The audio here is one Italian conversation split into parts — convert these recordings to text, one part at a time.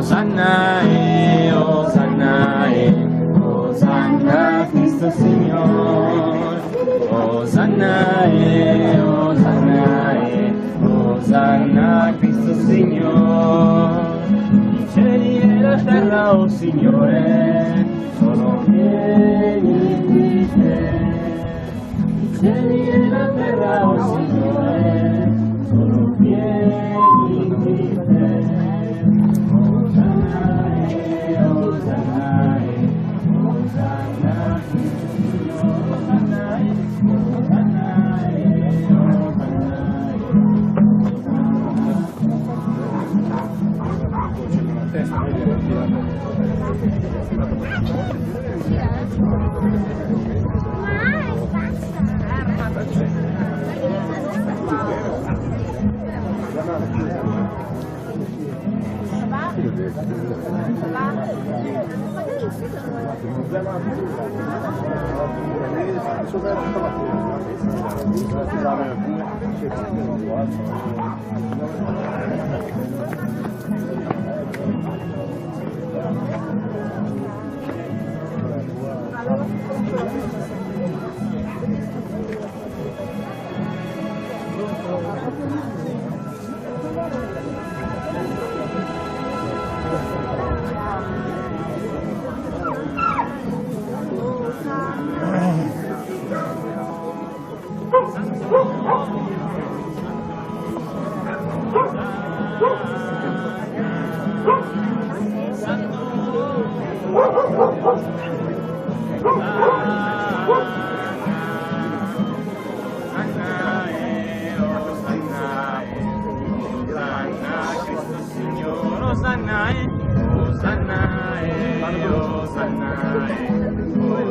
Osanna Cristo Signore, Osanna Osanna Cristo Signore. I cieli e la terra, oh Signore, sono pieni di te. I cieli e la terra, oh Signore, sono pieni di te.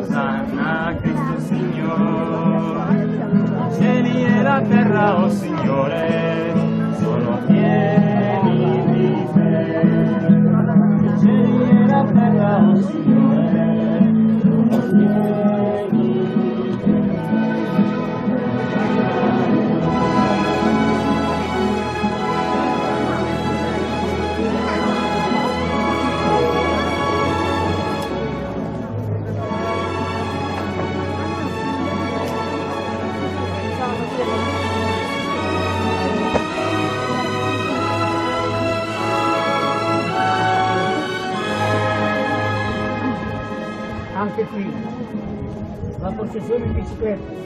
Osanna Cristo Signore, cieli e la terra, oh Signore, sono pieni di te. I cieli e la terra, oh Signore, sono pieni di te. Anche qui la processione in bicicletta.